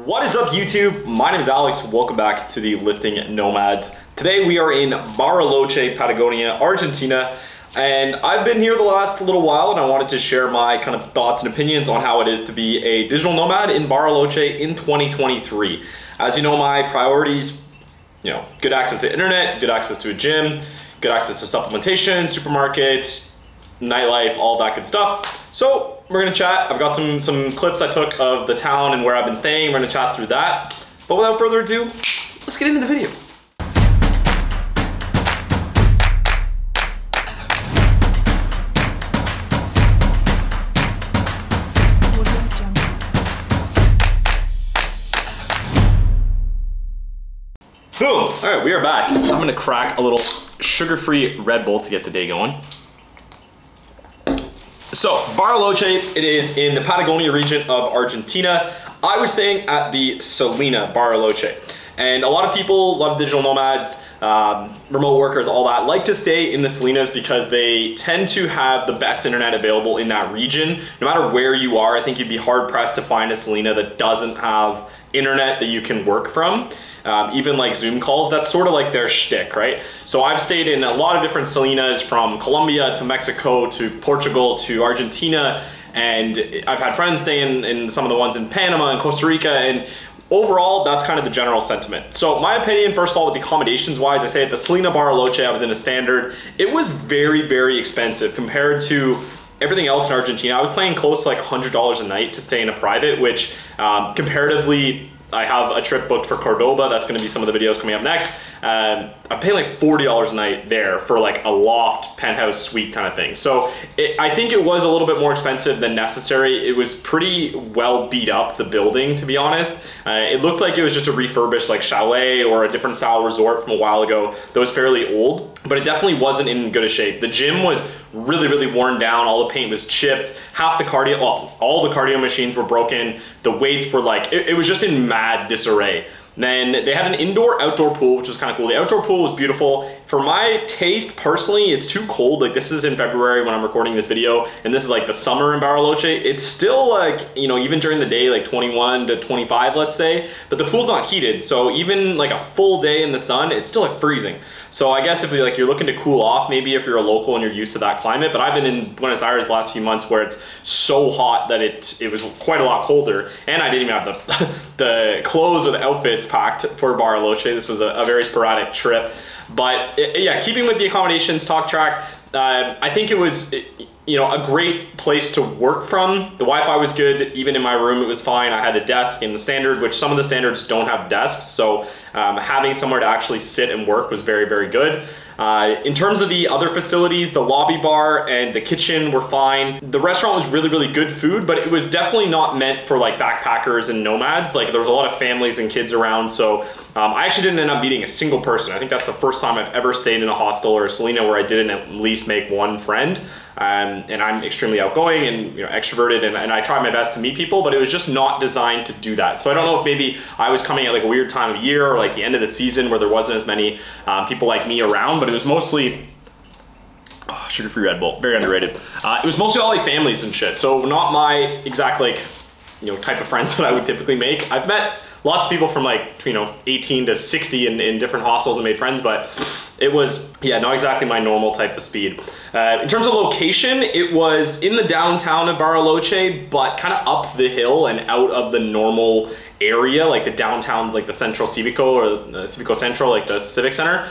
What is up, YouTube? My name is Alex. Welcome back to the Lifting Nomads. Today we are in Bariloche, Patagonia, Argentina, and I've been here the last little while and I wanted to share my kind of thoughts and opinions on how it is to be a digital nomad in Bariloche in 2023. As you know, my priorities, good access to internet, good access to a gym, good access to supplementation, supermarkets, nightlife, all that good stuff. So we're gonna chat. I've got some clips I took of the town and where I've been staying. We're gonna chat through that. But without further ado, let's get into the video. Boom! All right, we are back. I'm gonna crack a little sugar-free Red Bull to get the day going. So, Bariloche, it is in the Patagonia region of Argentina. I was staying at the Salina Bariloche. And a lot of people, a lot of digital nomads, remote workers, all that, like to stay in the Salinas because they tend to have the best internet available in that region. No matter where you are, I think you'd be hard pressed to find a Salina that doesn't have internet that you can work from. Even like Zoom calls, that's sort of like their shtick, right? So I've stayed in a lot of different Salinas, from Colombia to Mexico to Portugal to Argentina, and I've had friends stay in some of the ones in Panama and Costa Rica, and overall, that's kind of the general sentiment. So my opinion, first of all, with the accommodations wise, I say at the Salina Bariloche, I was in a standard. It was very, very expensive compared to everything else in Argentina. I was paying close to like $100 a night to stay in a private, which comparatively, I have a trip booked for Cordoba. That's going to be some of the videos coming up next. I'm paying like $40 a night there for like a loft penthouse suite kind of thing. So I think it was a little bit more expensive than necessary. It was pretty well beat up, the building, to be honest. It looked like it was just a refurbished like chalet or a different style resort from a while ago that was fairly old, but it definitely wasn't in good a shape. The gym was really, really worn down. All the paint was chipped. Half the cardio, well, all the cardio machines were broken. The weights were like, it was just in mad disarray. Then they had an indoor-outdoor pool, which was kind of cool. The outdoor pool was beautiful. For my taste, personally, it's too cold. Like, this is in February when I'm recording this video, and this is like the summer in Bariloche. It's still like, even during the day, like 21 to 25, let's say, but the pool's not heated. So even like a full day in the sun, it's still like freezing. So I guess if you're looking to cool off, maybe if you're a local and you're used to that climate, but I've been in Buenos Aires the last few months where it's so hot that it was quite a lot colder, and I didn't even have the clothes or the outfits packed for Bariloche. This was a very sporadic trip. But yeah, keeping with the accommodations talk track, I think it was a great place to work from. The Wi-Fi was good. Even in my room, it was fine. I had a desk in the standard, which some of the standards don't have desks. So having somewhere to actually sit and work was very, very good. In terms of the other facilities, the lobby bar and the kitchen were fine. The restaurant was really, really good food, but it was definitely not meant for like backpackers and nomads. Like, there was a lot of families and kids around. So I actually didn't end up meeting a single person. I think that's the first time I've ever stayed in a hostel or a Salina where I didn't at least make one friend. And I'm extremely outgoing and extroverted, and I try my best to meet people, but it was just not designed to do that. So I don't know if maybe I was coming at like a weird time of year or like the end of the season where there wasn't as many people like me around, but it was mostly sugar-free Red Bull, very underrated. It was mostly all like families and shit, so not my exact like type of friends that I would typically make. I've met lots of people from like 18 to 60 in different hostels and made friends, but it was, yeah, not exactly my normal type of speed. In terms of location, it was in the downtown of Bariloche, but kind of up the hill and out of the normal area, like the downtown, like the Centro Civico or the Civico Centro, like the Civic Center.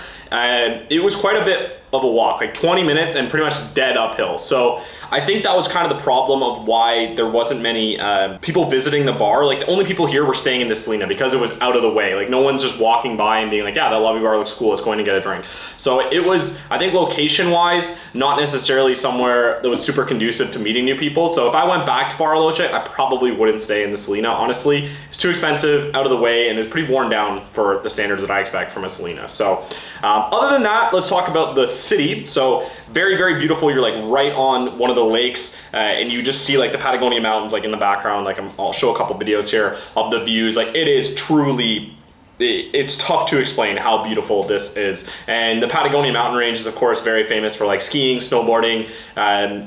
It was quite a bit of a walk, like 20 minutes and pretty much dead uphill. So I think that was kind of the problem of why there wasn't many people visiting the bar. Like, the only people here were staying in the Salina because it was out of the way. Like, no one's just walking by and being like, yeah, that lobby bar looks cool, let's go in and get a drink. So it was, I think, location wise, not necessarily somewhere that was super conducive to meeting new people. So if I went back to Bariloche, I probably wouldn't stay in the Salina, honestly. It's too expensive, out of the way, and it was pretty worn down for the standards that I expect from a Salina. So other than that, let's talk about the city. So very, very beautiful. You're like right on one of the lakes, and you just see like the Patagonia mountains like in the background. Like, I'll show a couple videos here of the views. Like, it is truly, it's tough to explain how beautiful this is. And the Patagonia mountain range is of course very famous for like skiing, snowboarding,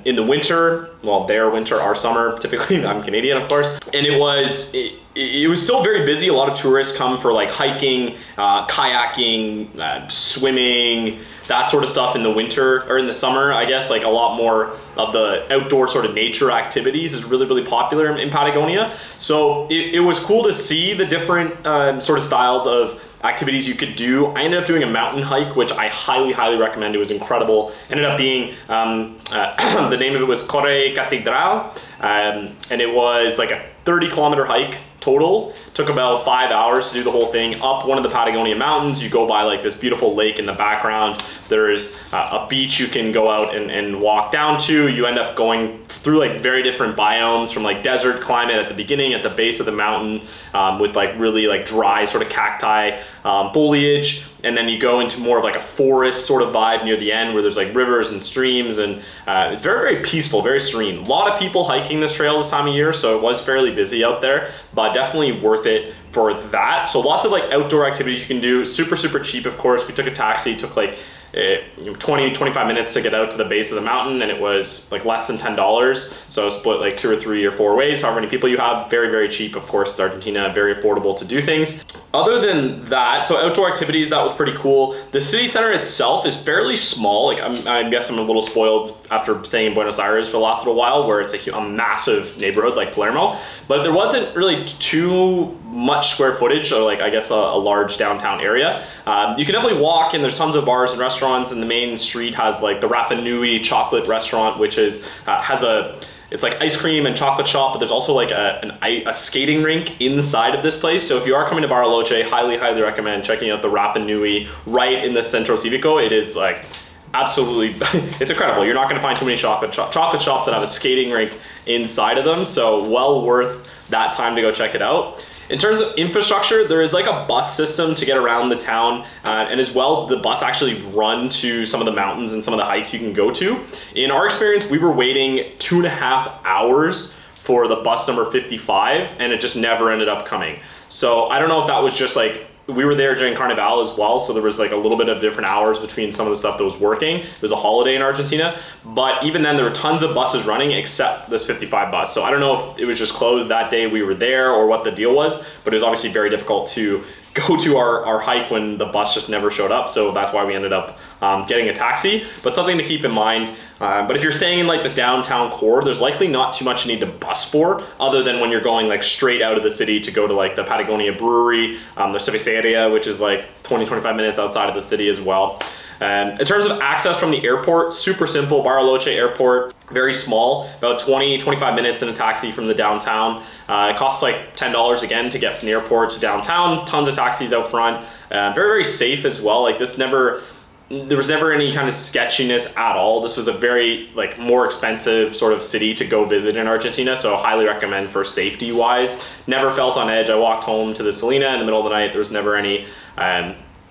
in the winter, well, their winter, our summer, typically. I'm Canadian, of course. And it was still very busy. A lot of tourists come for like hiking, kayaking, swimming, that sort of stuff in the winter or in the summer. I guess like a lot more of the outdoor sort of nature activities is really, really popular in Patagonia. So it was cool to see the different sort of styles of activities you could do. I ended up doing a mountain hike, which I highly, highly recommend. It was incredible. Ended up being, the name of it was Corre Catedral, and it was like a 30-kilometer hike total. Took about 5 hours to do the whole thing up one of the Patagonia mountains. You go by like this beautiful lake in the background. There's a beach you can go out and walk down to. You end up going through like very different biomes, from like desert climate at the beginning at the base of the mountain, with like really like dry sort of cacti foliage. And then you go into more of like a forest sort of vibe near the end, where there's like rivers and streams, and it's very, very peaceful, very serene. A lot of people hiking this trail this time of year, so it was fairly busy out there, but definitely worth it for that. So lots of like outdoor activities you can do. Super, super cheap, of course. We took a taxi, took like 20-25 minutes to get out to the base of the mountain, and it was like less than $10. So split like 2 or 3 or 4 ways, however many people you have. Very, very cheap. Of course, it's Argentina, very affordable to do things. Other than that, so outdoor activities, that was pretty cool. The city center itself is fairly small. Like I guess I'm a little spoiled after staying in Buenos Aires for the last little while, where it's a massive neighborhood like Palermo, but there wasn't really too much square footage, or like I guess a large downtown area. You can definitely walk, and there's tons of bars and restaurants, and the main street has like the Rapa Nui chocolate restaurant, which is it's like ice cream and chocolate shop, but there's also like a skating rink inside of this place. So if you are coming to Bariloche, highly, highly recommend checking out the Rapa Nui right in the Centro Civico. It is like absolutely, it's incredible. You're not gonna find too many chocolate shops that have a skating rink inside of them. So well worth that time to go check it out. In terms of infrastructure, there is like a bus system to get around the town, and as well, the bus actually run to some of the mountains and some of the hikes you can go to. In our experience, we were waiting 2.5 hours for the bus number 55, and it just never ended up coming. So I don't know if that was just like, we were there during Carnival as well, so there was like a little bit of different hours between some of the stuff that was working. It was a holiday in Argentina, but even then there were tons of buses running except this 55 bus. So I don't know if it was just closed that day we were there or what the deal was, but it was obviously very difficult to go to our hike when the bus just never showed up. So that's why we ended up getting a taxi, but something to keep in mind. But if you're staying in like the downtown core, there's likely not too much you need to bus for, other than when you're going like straight out of the city to go to like the Patagonia Brewery, the Cerveceria, which is like 20-25 minutes outside of the city as well. In terms of access from the airport, super simple. Bariloche Airport, very small, about 20-25 minutes in a taxi from the downtown. It costs like $10 again to get from the airport to downtown. Tons of taxis out front. Very, very safe as well. Like there was never any kind of sketchiness at all. This was a very like more expensive sort of city to go visit in Argentina, so highly recommend for safety wise. Never felt on edge. I walked home to the Salina in the middle of the night. There was never any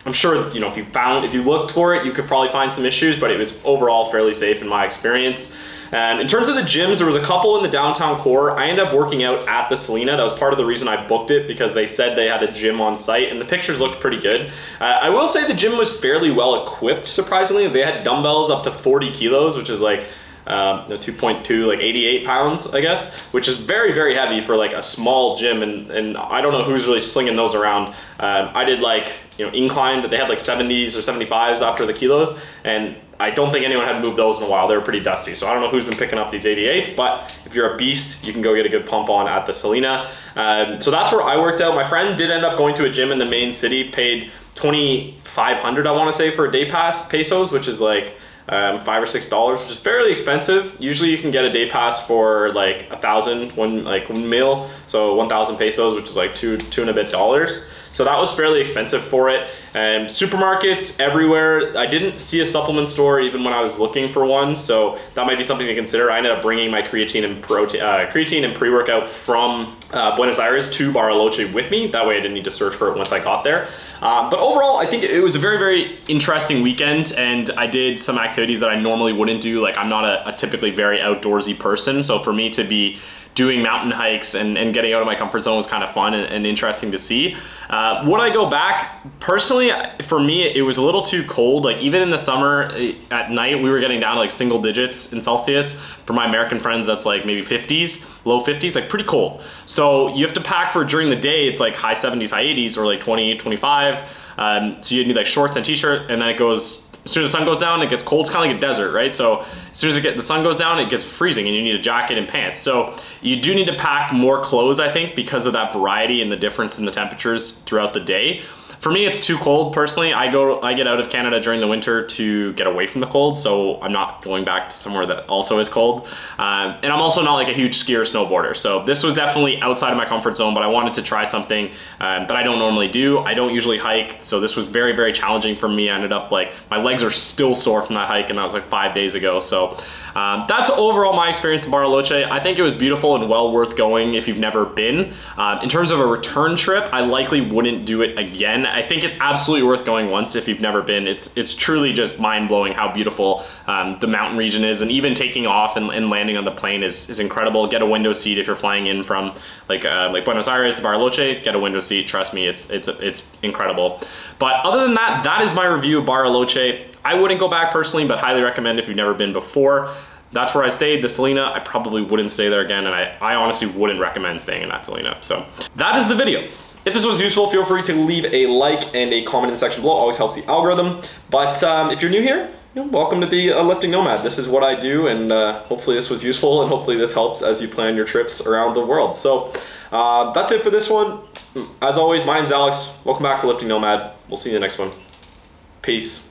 I'm sure, you know, if you looked for it, you could probably find some issues, but it was overall fairly safe in my experience. In terms of the gyms, there was a couple in the downtown core. I ended up working out at the Salina. That was part of the reason I booked it, because they said they had a gym on site, and the pictures looked pretty good. I will say the gym was fairly well equipped, surprisingly. They had dumbbells up to 40 kilos, which is like 2.2, like 88 pounds, I guess, which is very, very heavy for like a small gym, and I don't know who's really slinging those around. I did like, you know, inclined, they had like 70s or 75s after the kilos, and I don't think anyone had moved those in a while. They were pretty dusty, so I don't know who's been picking up these 88s, but if you're a beast, you can go get a good pump on at the Salina. So that's where I worked out. My friend did end up going to a gym in the main city, paid 2,500, I want to say, for a day pass, pesos, which is like $5 or $6, which is fairly expensive. Usually you can get a day pass for like 1,000, one meal, so 1,000 pesos, which is like two and a bit dollars. So that was fairly expensive for it. Supermarkets everywhere. I didn't see a supplement store even when I was looking for one, so that might be something to consider. I ended up bringing my creatine and pre-workout from Buenos Aires to Bariloche with me. That way I didn't need to search for it once I got there. But overall, I think it was a very, very interesting weekend, and I did some activities that I normally wouldn't do. Like, I'm not a typically very outdoorsy person, so for me to be doing mountain hikes and getting out of my comfort zone was kind of fun and interesting to see. Would I go back? Personally, for me, it was a little too cold. Like even in the summer at night, we were getting down to like single digits in Celsius. For my American friends, that's like maybe 50s, low 50s, like pretty cold. So you have to pack for during the day, it's like high 70s, high 80s, or like 20, 25. So you need like shorts and t-shirt, and then it goes, as soon as the sun goes down, it gets cold. It's kind of like a desert, right? So as soon as the sun goes down, it gets freezing and you need a jacket and pants. So you do need to pack more clothes, I think, because of that variety and the difference in the temperatures throughout the day. For me, it's too cold personally. I get out of Canada during the winter to get away from the cold, so I'm not going back to somewhere that also is cold. And I'm also not like a huge skier or snowboarder, so this was definitely outside of my comfort zone, but I wanted to try something that I don't normally do. I don't usually hike, so this was very, very challenging for me. I ended up like, my legs are still sore from that hike, and that was like 5 days ago. So that's overall my experience in Bariloche. I think it was beautiful and well worth going if you've never been. In terms of a return trip, I likely wouldn't do it again. I think it's absolutely worth going once if you've never been. It's truly just mind-blowing how beautiful the mountain region is, and even taking off and landing on the plane is incredible. Get a window seat if you're flying in from like Buenos Aires to Bariloche. Get a window seat. Trust me, it's incredible. But other than that, that is my review of Bariloche. I wouldn't go back personally, but highly recommend if you've never been before. That's where I stayed, the Salina. I probably wouldn't stay there again, and I honestly wouldn't recommend staying in that Salina. So that is the video. If this was useful, feel free to leave a like and a comment in the section below. Always helps the algorithm. But if you're new here, welcome to the Lifting Nomad. This is what I do, and hopefully this was useful, and hopefully this helps as you plan your trips around the world. So that's it for this one. As always, my name's Alex. Welcome back to Lifting Nomad. We'll see you in the next one. Peace.